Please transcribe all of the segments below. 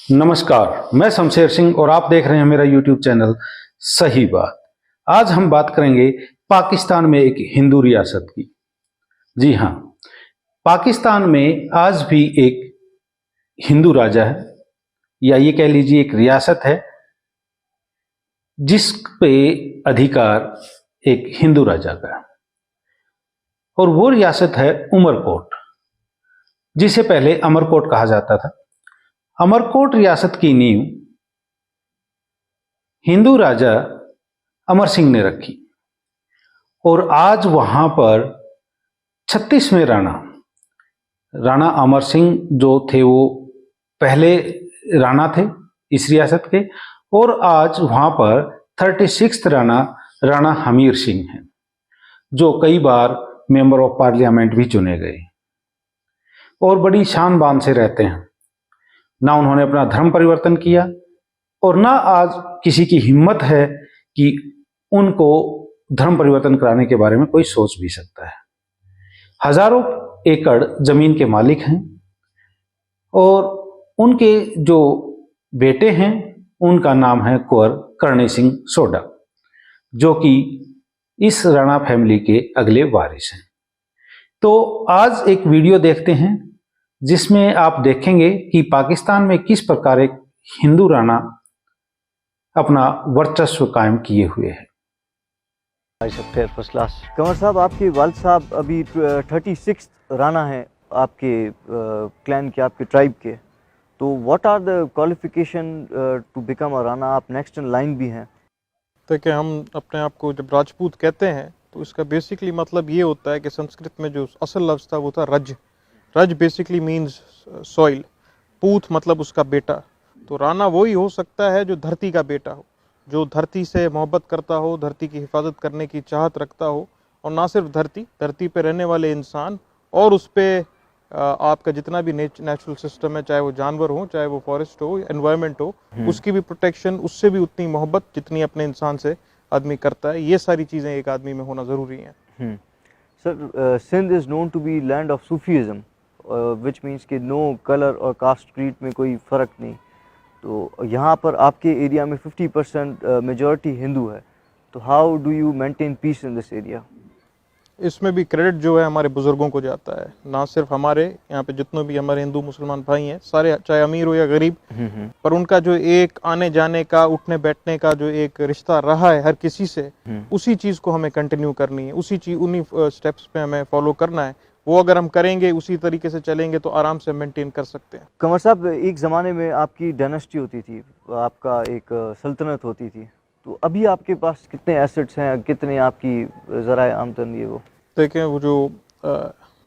नमस्कार, मैं शमशेर सिंह और आप देख रहे हैं मेरा YouTube चैनल सही बात। आज हम बात करेंगे पाकिस्तान में एक हिंदू रियासत की। जी हाँ, पाकिस्तान में आज भी एक हिंदू राजा है, या ये कह लीजिए एक रियासत है जिस पे अधिकार एक हिंदू राजा का है। और वो रियासत है उमरकोट, जिसे पहले अमरकोट कहा जाता था। अमरकोट रियासत की नींव हिंदू राजा अमर सिंह ने रखी और आज वहां पर 36वें राणा अमर सिंह जो थे वो पहले राणा थे इस रियासत के, और आज वहां पर 36वां राणा हमीर सिंह हैं, जो कई बार मेंबर ऑफ पार्लियामेंट भी चुने गए और बड़ी शान बान से रहते हैं। ना उन्होंने अपना धर्म परिवर्तन किया और ना आज किसी की हिम्मत है कि उनको धर्म परिवर्तन कराने के बारे में कोई सोच भी सकता है। हजारों एकड़ जमीन के मालिक हैं और उनके जो बेटे हैं उनका नाम है कुंवर करणी सिंह सोडा, जो कि इस राणा फैमिली के अगले वारिस हैं। तो आज एक वीडियो देखते हैं जिसमें आप देखेंगे कि पाकिस्तान में किस प्रकार एक हिंदू राणा अपना वर्चस्व कायम किए हुए है। First class. कंवर साहब, आपके वालिद साहब अभी 36 राणा हैं आपके क्लैन के, आपके ट्राइब के। तो what are the qualification to become a Rana? आप नेक्स्ट इन लाइन भी हैं। देखिए, हम अपने आप को जब राजपूत कहते हैं तो इसका बेसिकली मतलब ये होता है कि संस्कृत में जो असल लफ्ज़ था वो था रज। रज बेसिकली मीन्स सॉइल, पूत मतलब उसका बेटा। तो राणा वही हो सकता है जो धरती का बेटा हो, जो धरती से मोहब्बत करता हो, धरती की हिफाजत करने की चाहत रखता हो, और ना सिर्फ धरती पे रहने वाले इंसान और उस पर आपका जितना भी नेचुरल सिस्टम है, चाहे वो जानवर हो, चाहे वो फॉरेस्ट हो, एनवायरनमेंट हो, उसकी भी प्रोटेक्शन, उससे भी उतनी मोहब्बत जितनी अपने इंसान से आदमी करता है। ये सारी चीज़ें एक आदमी में होना ज़रूरी हैं। Sir, Sindh is known to be land of Sufism, which means कि नो कलर और कास्ट क्रीड में कोई फ़र्क नहीं। तो यहाँ पर आपके एरिया में 50% मेजॉरिटी हिंदू है। तो how do you maintain piece in this area? इसमें भी क्रेडिट जो है हमारे बुज़ुर्गों को जाता है, ना सिर्फ हमारे यहाँ पे जितने भी हमारे हिंदू मुसलमान भाई हैं सारे, चाहे अमीर हो या गरीब, पर उनका जो एक आने जाने का, उठने बैठने का जो एक रिश्ता रहा है हर किसी से, उसी चीज़ को हमें कंटिन्यू करनी है, उन्हीं स्टेप्स पे हमें फॉलो करना है। वो अगर हम करेंगे, उसी तरीके से चलेंगे तो आराम से मेंटेन कर सकते हैं। कंवर साहब, एक ज़माने में आपकी डायनेस्टी होती थी, आपका एक सल्तनत होती थी। तो अभी आपके पास कितने एसेट्स हैं, कितने आपकी ज़राए आमदनी है? वो देखें, वो जो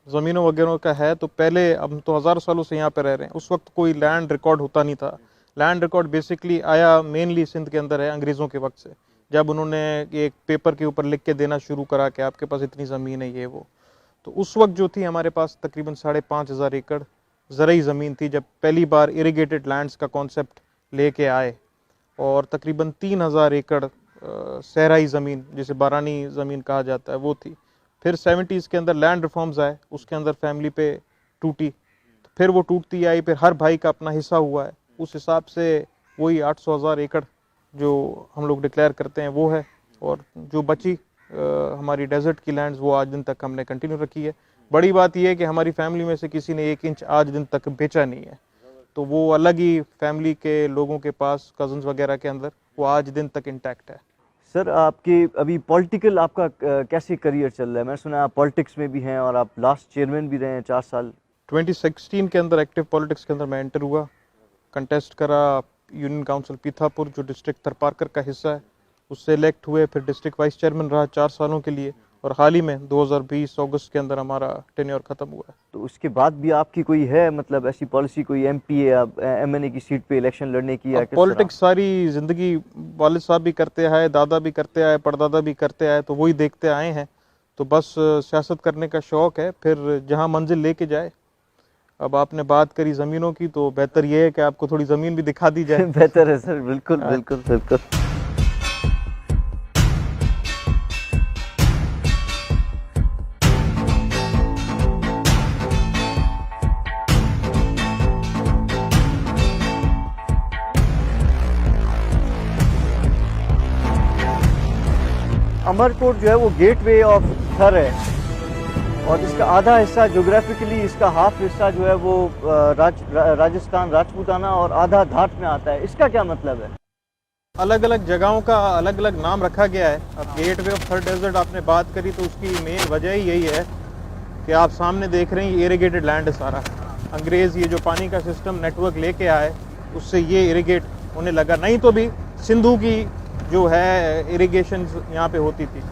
ज़मीनों वगैरह का है, तो पहले, हम तो हज़ारों सालों से यहाँ पे रह रहे हैं, उस वक्त कोई लैंड रिकॉर्ड होता नहीं था। लैंड रिकॉर्ड बेसिकली आया मेनली सिंध के अंदर है अंग्रेज़ों के वक्त से, जब उन्होंने एक पेपर के ऊपर लिख के देना शुरू करा कि आपके पास इतनी ज़मीन है, ये वो। तो उस वक्त जो थी हमारे पास तकरीबन 5,500 एकड़ ज़रई ज़मीन थी, जब पहली बार इरिगेटेड लैंड्स का कॉन्सेप्ट लेके आए, और तकरीबन 3,000 एकड़ सहराई ज़मीन, जिसे बारानी ज़मीन कहा जाता है, वो थी। फिर 70s के अंदर लैंड रिफॉर्म्स आए, उसके अंदर फैमिली पे टूटी, तो फिर वो टूटती आई, फिर हर भाई का अपना हिस्सा हुआ है। उस हिसाब से वही 800,000 एकड़ जो हम लोग डिक्लेयर करते हैं वो है, और जो बची हमारी डेजर्ट की लैंड्स, वो आज दिन तक हमने कंटिन्यू रखी है। बड़ी बात यह है कि हमारी फैमिली में से किसी ने 1 इंच आज दिन तक बेचा नहीं है, तो वो अलग ही फैमिली के लोगों के पास, कजन्स वगैरह के अंदर, वो आज दिन तक इंटैक्ट है। सर, आपके अभी पॉलिटिकल आपका कैसे करियर चल रहा है? मैंने सुना आप पॉलिटिक्स में भी हैं और आप लास्ट चेयरमैन भी रहे हैं 4 साल। 2016 के अंदर एक्टिव पॉलिटिक्स के अंदर मैं एंटर हुआ, कंटेस्ट करा यूनियन काउंसिल पीथापुर, जो डिस्ट्रिक्ट थरपारकर का हिस्सा है, उससे इलेक्ट हुए। फिर डिस्ट्रिक्ट वाइस चेयरमैन रहा 4 सालों के लिए, और हाल ही में 2020 अगस्त के अंदर हमारा टेन्योर ख़त्म हुआ है। तो उसके बाद भी आपकी कोई है, मतलब ऐसी पॉलिसी, कोई MP या MNA की सीट पे इलेक्शन लड़ने की? या पॉलिटिक्स सारी ज़िंदगी वालिद साहब भी करते आए, दादा भी करते आए, परदादा भी करते आए, तो वही देखते आए हैं। तो बस सियासत करने का शौक़ है, फिर जहाँ मंजिल लेके जाए। अब आपने बात करी ज़मीनों की, तो बेहतर ये है कि आपको थोड़ी ज़मीन भी दिखा दी जाए। बेहतर है सर, बिल्कुल बिल्कुल बिल्कुल। अमरकोट जो है वो गेटवे ऑफ थर है और इसका आधा हिस्सा ज्योग्राफिकली, इसका हाफ हिस्सा जो है वो राजस्थान राजपूताना और आधा धाट में आता है। इसका क्या मतलब है? अलग अलग जगहों का अलग अलग नाम रखा गया है। अब गेटवे ऑफ थर डेजर्ट आपने बात करी तो उसकी मेन वजह ही यही है कि आप सामने देख रहे हैं ये इरिगेटेड लैंड है सारा। अंग्रेज़ ये जो पानी का सिस्टम नेटवर्क लेके आए उससे ये इरिगेट होने लगा, नहीं तो भी सिंधु की जो है इरिगेशन यहाँ पे होती थी।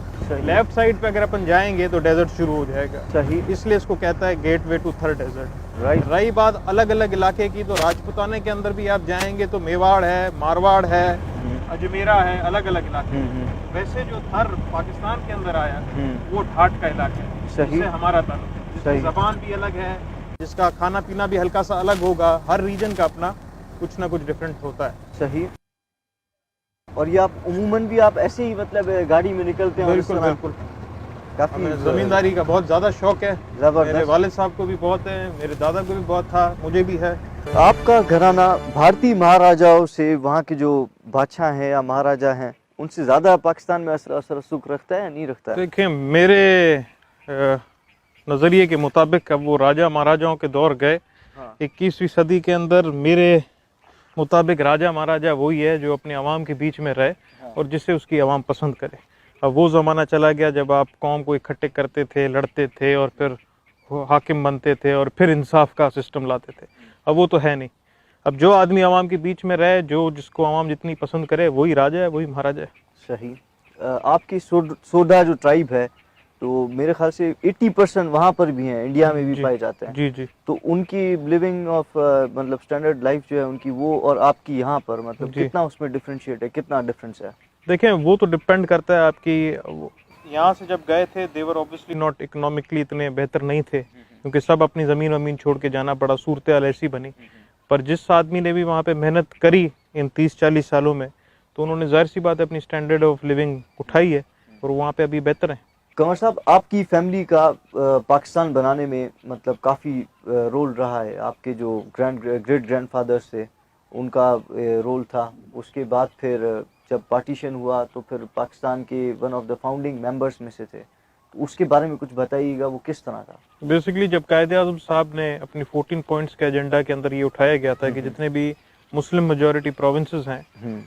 लेफ्ट साइड पे अगर अपन जाएंगे तो डेजर्ट शुरू हो जाएगा। सही, इसलिए इसको कहता है गेटवे टू थर डेजर्ट। राइट। रही बात अलग अलग इलाके की, तो राजपूताने के अंदर भी आप जाएंगे तो मेवाड़ है, मारवाड़ है, अजमेरा है, अलग अलग इलाके। वैसे जो थर पाकिस्तान के अंदर आया वो ठाट का इलाका है। सही। जिससे हमारा ताल्लुक है, जिसकी जबान भी अलग है, जिसका खाना पीना भी हल्का सा अलग होगा। हर रीजन का अपना कुछ ना कुछ डिफरेंट होता है। सही। और ये आप उमूमन भी आप ऐसे ही मतलब गाड़ी में निकलते हैं? बिल्कुल बिल्कुल। काफी जमींदारी का बहुत ज्यादा शौक है। जबरदस्त। मेरे वालिद साहब को भी बहुत है, मेरे दादा को भी बहुत था, मुझे भी है। आपका घराना भारतीय महाराजाओं से, वहाँ के जो बादशाह हैं या महाराजा हैं, उनसे ज्यादा पाकिस्तान में असर सुख रखता है या नहीं रखता है? देखिए, मेरे नजरिए के मुताबिक अब वो राजा महाराजाओं के दौर गए। 21वीं सदी के अंदर मेरे मुताबिक राजा महाराजा वही है जो अपने अवाम के बीच में रहे और जिसे उसकी अवाम पसंद करे। अब वो ज़माना चला गया जब आप कौम को इकट्ठे करते थे, लड़ते थे और फिर हाकिम बनते थे और फिर इंसाफ का सिस्टम लाते थे। अब वो तो है नहीं। अब जो आदमी अवाम के बीच में रहे, जो जिसको अवाम जितनी पसंद करे, वही राजा है, वही महाराजा है। सही। आपकी सोडा जो ट्राइब है तो मेरे ख्याल से 80% वहाँ पर भी हैं, इंडिया में भी पाए जाते हैं। जी जी। तो उनकी लिविंग ऑफ मतलब स्टैंडर्ड लाइफ जो है उनकी, वो और आपकी यहाँ पर मतलब कितना उसमें डिफरेंशिएट है, कितना डिफरेंस है? देखें, वो तो डिपेंड करता है आपकी। यहाँ से जब गए थे देवर ऑब्वियसली नॉट इकोनॉमिकली इतने बेहतर नहीं थे, क्योंकि सब अपनी ज़मीन वमीन छोड़ के जाना पड़ा, सूरत हाल ऐसी बनी। पर जिस आदमी ने भी वहाँ पे मेहनत करी इन 30-40 सालों में, तो उन्होंने जाहिर सी बात है अपनी स्टैंडर्ड ऑफ लिविंग उठाई है और वहाँ पे अभी बेहतर है। कंवर साहब, आपकी फैमिली का पाकिस्तान बनाने में मतलब काफ़ी रोल रहा है। आपके जो ग्रेट ग्रैंडफादर्स थे उनका रोल था। उसके बाद फिर जब पार्टीशन हुआ तो फिर पाकिस्तान के one of the founding members में से थे। तो उसके बारे में कुछ बताइएगा, वो किस तरह था? बेसिकली जब कायदे-आज़म साहब ने अपनी 14 पॉइंट्स के एजेंडा के अंदर ये उठाया गया था कि जितने भी मुस्लिम मेजॉरिटी प्रोविंसेस हैं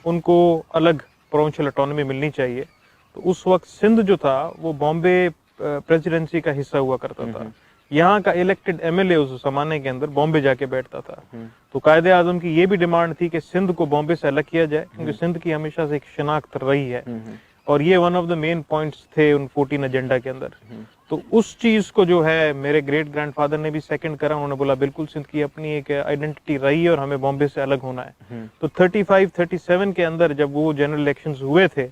उनको अलग प्रोविंशियल ऑटोनॉमी मिलनी चाहिए। तो उस वक्त सिंध जो था वो बॉम्बे प्रेसिडेंसी का हिस्सा हुआ करता था। यहाँ का इलेक्टेड एमएलए उस जमाने के अंदर बॉम्बे जाके बैठता था। तो कायदे आजम की ये भी डिमांड थी कि सिंध को बॉम्बे से अलग किया जाए, क्योंकि सिंध की हमेशा से एक शिनाख्त रही है और ये one of the main points थे उन 14 एजेंडा के अंदर। तो उस चीज को जो है मेरे ग्रेट ग्रैंडफादर ने भी सेकंड करा। उन्होंने बोला बिल्कुल सिंध की अपनी एक आइडेंटिटी रही है और हमें बॉम्बे से अलग होना है। तो 35-37 के अंदर जब वो जनरल इलेक्शंस हुए थे,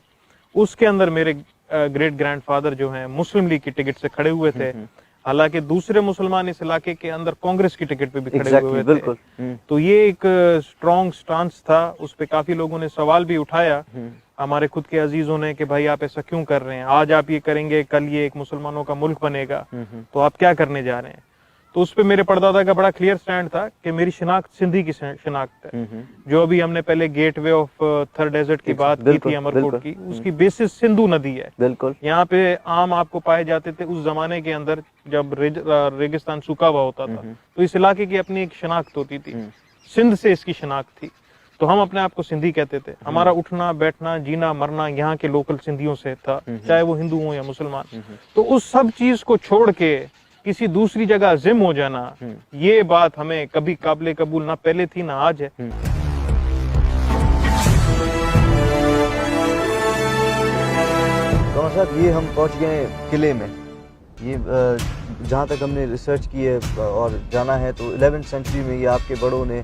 उसके अंदर मेरे ग्रेट ग्रैंडफादर जो हैं मुस्लिम लीग की टिकट से खड़े हुए थे। हालांकि दूसरे मुसलमान इस इलाके के अंदर कांग्रेस की टिकट पे भी खड़े हुए थे। तो ये एक स्ट्रॉन्ग स्टांस था। उस पे काफी लोगों ने सवाल भी उठाया, हमारे खुद के अजीजों ने, कि भाई आप ऐसा क्यों कर रहे हैं, आज आप ये करेंगे कल ये एक मुसलमानों का मुल्क बनेगा, तो आप क्या करने जा रहे हैं। तो उस पे मेरे परदादा का बड़ा क्लियर स्टैंड था कि मेरी शिनाख्त सिंधी की शिनाख्त है। जो अभी हमने पहले गेटवे ऑफ थर डेजर्ट की बात की थी अमरकोट की, उसकी बेसिस सिंधु नदी है। बिल्कुल। यहाँ पे आम आपको पाए जाते थे उस जमाने के अंदर जब रेगिस्तान सूखा हुआ होता था। तो इस इलाके की अपनी एक शिनाख्त होती थी। सिंध से इसकी शिनाख्त थी, तो हम अपने आप को सिंधी कहते थे। हमारा उठना बैठना जीना मरना यहाँ के लोकल सिंधियों से था, चाहे वो हिंदू हो या मुसलमान। तो उस सब चीज को छोड़ के किसी दूसरी जगह जिम हो जाना, ये बात हमें कभी काबिले कबूल ना पहले थी ना आज है। कौन साहब, ये हम पहुंच गए किले में। ये जहाँ तक हमने रिसर्च की है और जाना है तो 11वीं सेंचुरी में ये आपके बड़ों ने,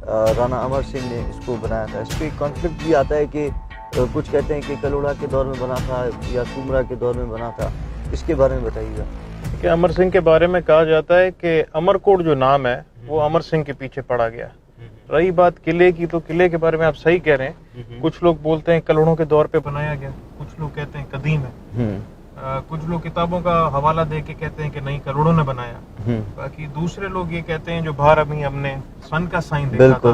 राणा अमर सिंह ने इसको बनाया था। इस पर कॉन्फ्लिक्ट भी आता है कि कुछ कहते हैं कि कलोड़ा के दौर में बना था या सुमरा के दौर में बना था। इसके बारे में बताइएगा। कि अमर सिंह के बारे में कहा जाता है कि अमरकोट जो नाम है वो अमर सिंह के पीछे पड़ा गया। रही बात किले की, तो किले के बारे में आप सही कह रहे हैं। कुछ लोग बोलते हैं कलोड़ों के दौर पे बनाया गया, कुछ लोग कहते हैं कदीम है, कुछ लोग किताबों का हवाला दे के कहते हैं कि नहीं कलोड़ों ने बनाया। बाकी दूसरे लोग ये कहते हैं, जो बाहर अभी हमने सन का साइन देखा था,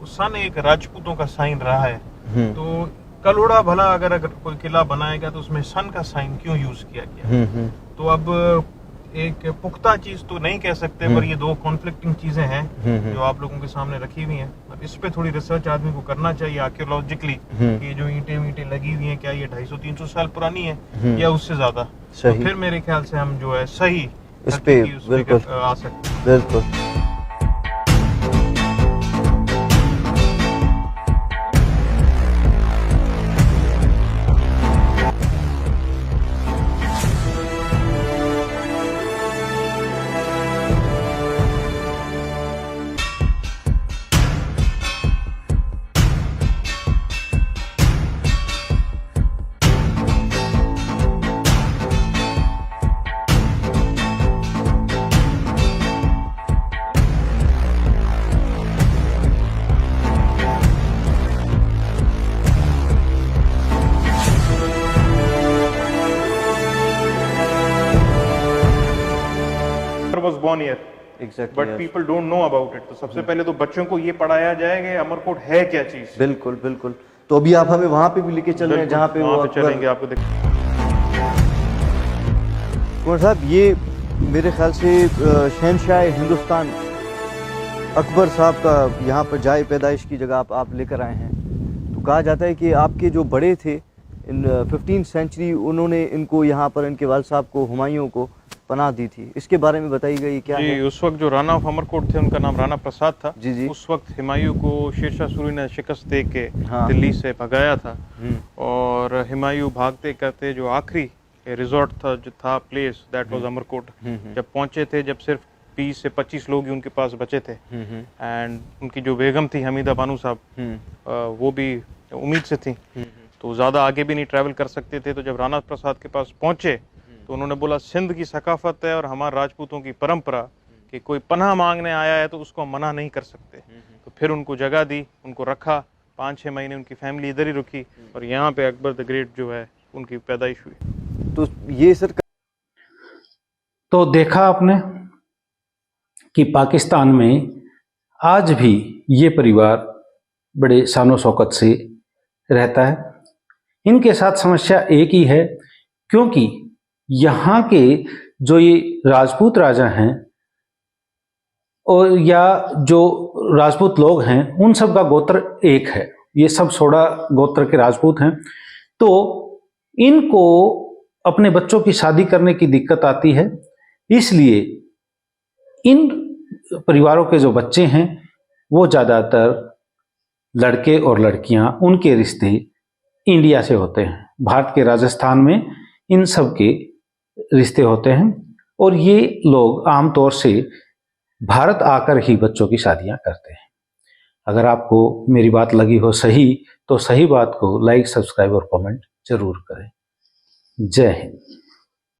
वो सन एक राजपूतों का साइन रहा है। तो कलोड़ा भला अगर कोई किला बनाएगा तो उसमें सन का साइन क्यों यूज किया गया? तो अब एक पुख्ता चीज तो नहीं कह सकते, पर ये दो कॉन्फ्लिक्टिंग चीजें हैं जो आप लोगों के सामने रखी हुई हैं। अब इस पे थोड़ी रिसर्च आदमी को करना चाहिए आर्कियोलॉजिकली, कि जो ईंटें लगी हुई हैं क्या ये 250-300 साल पुरानी है या उससे ज्यादा। तो फिर मेरे ख्याल से हम जो है सही इस पे बिल्कुल आ सकते हैं। बिल्कुल। was born here, Exactly, but yes. people don't know about it। तो सबसे पहले तो बच्चों को ये पढ़ाया जाएगा कि अमरकोट है क्या चीज। बिल्कुल बिल्कुल। तो अभी आप हमें वहाँ पे भी लेके चल रहे हैं जहाँ पे वो वहाँ पे चलेंगे, आपको कुंवर साहब, ये मेरे ख्याल से शहनशाह हिंदुस्तान अकबर साहब का यहाँ पर जाए पैदाइश की जगह आप लेकर आए हैं। तो कहा जाता है कि आपके जो बड़े थे इन 15th सेंचुरी, उन्होंने इनको यहाँ पर इनके वालिद साहब को, हुमायूं को पनाह दी थी। इसके बारे में बताई गई क्या जी, है? उस वक्त जो राणा ऑफ अमरकोट थे उनका नाम राणा प्रसाद था। जी। उस वक्त हुमायूं को शेरशाह सूरी ने शिकस्त दे के हाँ। दिल्ली से भगाया था, और हुमायूं भागते करते जो आखिरी रिजॉर्ट था, जो था प्लेस, दैट वाज अमरकोट। जब पहुंचे थे, जब सिर्फ 20 से 25 लोग ही उनके पास बचे थे, एंड उनकी जो बेगम थी हमीदा बानू साहब, वो भी उम्मीद से थी, तो ज़्यादा आगे भी नहीं ट्रैवल कर सकते थे। तो जब राणा प्रसाद के पास पहुंचे तो उन्होंने बोला, सिंध की सकाफत है और हमारे राजपूतों की परंपरा कि कोई पनाह मांगने आया है तो उसको हम मना नहीं कर सकते। तो फिर उनको जगह दी, उनको रखा, 5-6 महीने उनकी फैमिली इधर ही रुकी, और यहाँ पे अकबर द ग्रेट जो है उनकी पैदाइश हुई। तो ये सर, तो देखा आपने कि पाकिस्तान में आज भी ये परिवार बड़े शानो शौकत से रहता है। इनके साथ समस्या एक ही है, क्योंकि यहाँ के जो ये राजपूत राजा हैं और या जो राजपूत लोग हैं, उन सब का गोत्र एक है। ये सब सोडा गोत्र के राजपूत हैं। तो इनको अपने बच्चों की शादी करने की दिक्कत आती है, इसलिए इन परिवारों के जो बच्चे हैं वो ज़्यादातर लड़के और लड़कियां, उनके रिश्ते इंडिया से होते हैं। भारत के राजस्थान में इन सब के रिश्ते होते हैं, और ये लोग आमतौर से भारत आकर ही बच्चों की शादियां करते हैं। अगर आपको मेरी बात लगी हो सही, तो सही बात को लाइक, सब्सक्राइब और कमेंट जरूर करें। जय हिंद।